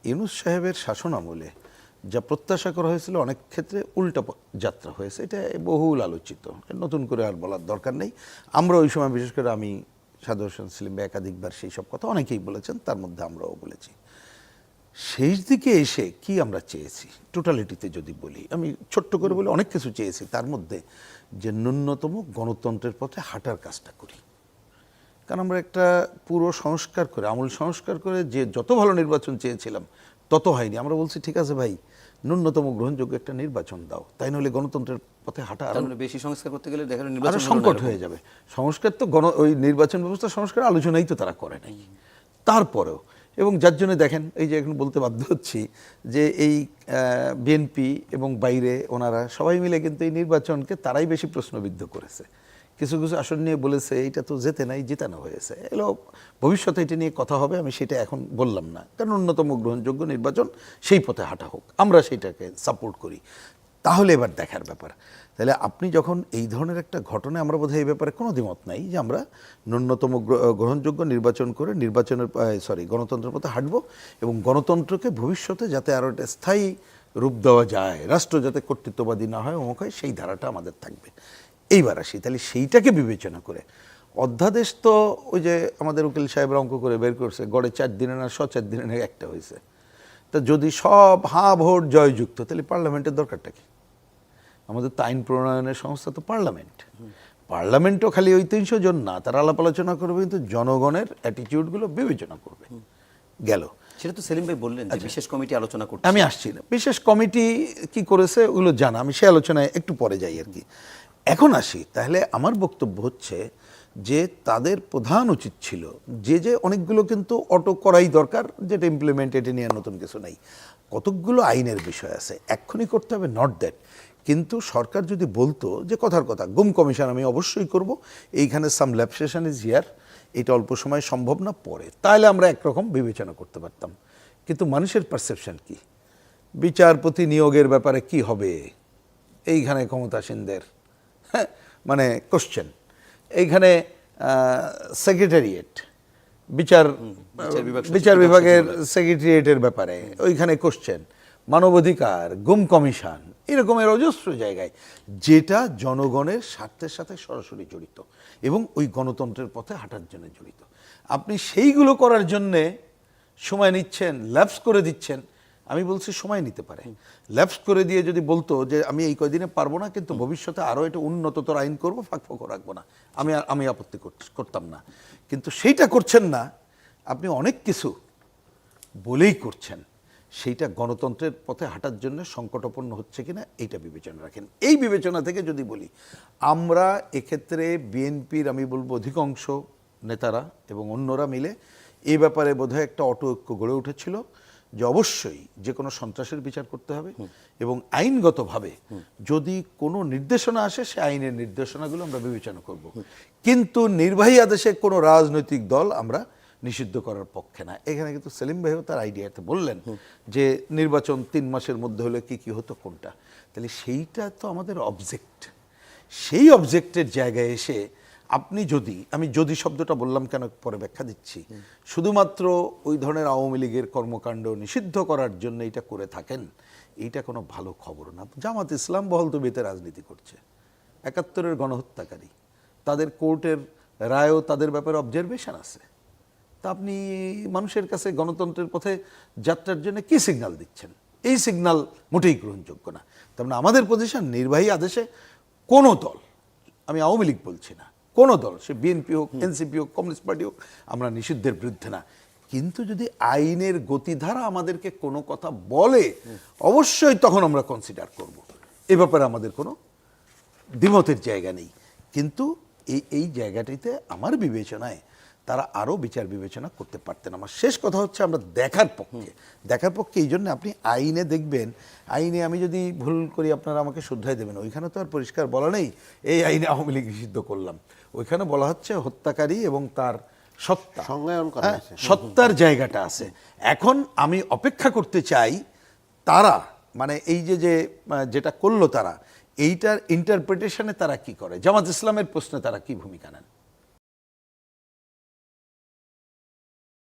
ইউনূস সাহেবের শাসন আমলে যা প্রত্যাশা করা হয়েছিল অনেক ক্ষেত্রে উল্টা যাত্রা হয়েছে, এটা বহুল আলোচিত, নতুন করে আর বলার দরকার নেই। আমরা ওই সময় বিশেষ করে আমি, সাদ হোসেন সেলিম ভাই একাধিকবার সেই সব কথা অনেকেই বলেছেন, তার মধ্যে আমরাও বলেছি। শেষ দিকে এসে কি আমরা চেয়েছি টোটালিটিতে যদি বলি, আমি ছোট্ট করে বলি অনেক কিছু চেয়েছি, তার মধ্যে যে ন্যূনতম গণতন্ত্রের পথে হাঁটার কাজটা করি। কারণ আমরা একটা পুরো সংস্কার করে, আমূল সংস্কার করে যে যত ভালো নির্বাচন চেয়েছিলাম তত হয়নি। আমরা বলছি ঠিক আছে ভাই, ন্যূনতম গ্রহণযোগ্য একটা নির্বাচন দাও, তাই নইলে গণতন্ত্রের পথে হাঁটা আরো বেশি সংস্কার করতে গেলে দেখা আরো সংকট হয়ে যাবে। সংস্কার তো ওই নির্বাচন ব্যবস্থা সংস্কার আলোচনাই তো তারা করে নাই তারপরেও। এবং যার জন্য দেখেন এই যে এখন বলতে বাধ্য হচ্ছি যে এই বিএনপি এবং বাইরে ওনারা সবাই মিলে কিন্তু এই নির্বাচনকে তারাই বেশি প্রশ্নবিদ্ধ করেছে। কিছু কিছু আসন নিয়ে বলেছে এটা তো জেতে নাই, জেতানো হয়েছে। এগুলো ভবিষ্যতে এটা নিয়ে কথা হবে, আমি সেটা এখন বললাম না। কারণ অন্যতম গ্রহণযোগ্য নির্বাচন সেই পথে হাঁটা হোক, আমরা সেইটাকে সাপোর্ট করি। তাহলে এবার দেখার ব্যাপার, তাহলে আপনি যখন এই ধরনের একটা ঘটনায়, আমরা বোধহয় এই ব্যাপারে কোনো দ্বিমত নাই যে আমরা ন্যূনতম গ্রহণযোগ্য নির্বাচন করে গণতন্ত্রের পথে হাঁটবো এবং গণতন্ত্রকে ভবিষ্যতে যাতে আরও একটা স্থায়ী রূপ দেওয়া যায়, রাষ্ট্র যাতে কর্তৃত্ববাদী না হয়, অমুক হয়, সেই ধারাটা আমাদের থাকবে। এইবার আসি, তাহলে সেইটাকে বিবেচনা করে অধ্যাদেশ তো ওই যে আমাদের উকিল সাহেবরা অঙ্ক করে বের করছে, গড়ে 4 দিনে না 4 দিনে না একটা হয়েছে। তা যদি সব হাঁ ভোট জয়যুক্ত, তাহলে পার্লামেন্টের দরকারটা কি? আমাদের তো আইন প্রণয়নের সংস্থা তো পার্লামেন্ট। পার্লামেন্টও খালি ওই 300 জন না, তারা আলাপ আলোচনা করবে, কিন্তু জনগণের অ্যাটিটিউডগুলো বিবেচনা করবে। গেল সেটা তো সেলিম ভাই বললেন যে বিশেষ কমিটি আলোচনা করতে। আমি আসছি না, বিশেষ কমিটি কি করেছে ওগুলো জানা, আমি সে আলোচনায় একটু পরে যাই আর কি। এখন আসি, তাহলে আমার বক্তব্য হচ্ছে যে তাদের প্রধান উচিত ছিল যে অনেকগুলো কিন্তু অটো করাই দরকার, যেটা ইমপ্লিমেন্ট, এটা নিয়ে নতুন কিছু নাই। কতকগুলো আইনের বিষয় আছে এক্ষুনি করতে হবে, নট দ্যাট। কিন্তু সরকার যদি বলতো যে কথার কথা গুম কমিশন আমি অবশ্যই করব, এইখানে সাম ল্যাপসেশন ইজ হিয়ার, এটা অল্প সময় সম্ভব না, পরে, তাহলে আমরা একরকম বিবেচনা করতে পারতাম। কিন্তু মানুষের পারসেপশন কি, বিচারপতি নিয়োগের ব্যাপারে কি হবে, এইখানে ক্ষমতাসীনদের মানে কোশ্চেন, এইখানে সেক্রেটারিয়েট বিচার বিভাগের সেক্রেটারিয়েটের ব্যাপারে ওইখানে কোশ্চেন, মানবাধিকার, গুম কমিশন, এরকমের অজস্র জায়গায় যেটা জনগণের স্বার্থের সাথে সরাসরি জড়িত এবং ওই গণতন্ত্রের পথে হাঁটার জন্য জড়িত। আপনি সেইগুলো করার জন্যে সময় নিচ্ছেন, ল্যাপস করে দিচ্ছেন। আমি বলছি সময় নিতে পারে, ল্যাপস করে দিয়ে যদি বলতো যে আমি এই কয়দিনে পারবো না, কিন্তু ভবিষ্যতে আরও এটা উন্নততর আইন করবো, ফাঁকফোকর রাখবো না, আমি আপত্তি করতাম না। কিন্তু সেইটা করছেন না, আপনি অনেক কিছু বলেই করছেন, সেইটা গণতন্ত্রের পথে হাঁটার জন্য সংকটাপন্ন হচ্ছে কিনা এইটা বিবেচনা রাখেন। এই বিবেচনা থেকে যদি বলি, আমরা এক্ষেত্রে বিএনপির আমি বলবো অধিকাংশ নেতারা এবং অন্যরা মিলে এই ব্যাপারে বোধহয় একটা অটৈক্য গড়ে উঠেছিল যে অবশ্যই যে কোনো সন্ত্রাসের বিচার করতে হবে এবং আইনগতভাবে যদি কোনো নির্দেশনা আসে সে আইনের নির্দেশনাগুলো আমরা বিবেচনা করব, কিন্তু নির্বাহী আদেশে কোনো রাজনৈতিক দল আমরা নিষিদ্ধ করার পক্ষে না। এখানে কিন্তু সেলিম ভাইও তার আইডিয়াতে বললেন যে নির্বাচন 3 মাসের মধ্যে হলে কি কি হতো কোনটা, তাহলে সেইটা তো আমাদের অবজেক্ট। সেই অবজেক্টের জায়গায় এসে আপনি আমি যদি শব্দটা বললাম কেন পরে ব্যাখ্যা দিচ্ছি, শুধুমাত্র ওই ধরনের আওয়ামী লীগের কর্মকাণ্ড নিষিদ্ধ করার জন্য এটা করে থাকেন, এইটা কোনো ভালো খবর না। জামাত ইসলাম বহল তবিয়তে রাজনীতি করছে, 71-এর গণহত্যাকারী, তাদের কোর্টের রায়ও তাদের ব্যাপারে অবজারভেশন আছে। তা আপনি মানুষের কাছে গণতন্ত্রের পথে যাত্রার জন্য কি সিগন্যাল দিচ্ছেন? এই সিগন্যাল মোটেই গ্রহণযোগ্য না। তার মানে আমাদের পজিশন, নির্বাহী আদেশে কোনো দল, আমি আওয়ামী লীগ বলছি না, কোনো দল, সে বিএনপি হোক, এনসিপি হোক, কমিউনিস্ট পার্টি হোক, আমরা নিষিদ্ধের বিরুদ্ধে না। কিন্তু যদি আইনের গতিধারা আমাদেরকে কোনো কথা বলে, অবশ্যই তখন আমরা কনসিডার করব। এ ব্যাপারে আমাদের কোনো দ্বিমতের জায়গা নেই। কিন্তু এই জায়গাটিতে আমার বিবেচনায় তারা আরও বিচার বিবেচনা করতে পারতেন। আমার শেষ কথা হচ্ছে আমরা দেখার পক্ষে এই জন্য আপনি আইনে দেখবেন, আইনে আমি যদি ভুল করি আপনারা আমাকে শুধরাই দেবেন, ওইখানে তো আর পরিষ্কার বলা নেই এই আইনে আওয়ামী লীগ নিষিদ্ধ করলাম। ওইখানে বলা হচ্ছে হত্যাকারী এবং তার সত্তা, সত্তার জায়গাটা আছে। এখন আমি অপেক্ষা করতে চাই তারা, মানে এই যেটা করলো তারা, এইটার ইন্টারপ্রিটেশনে তারা কি করে, জামাত ইসলামের প্রশ্নে তারা কি ভূমিকা নেন।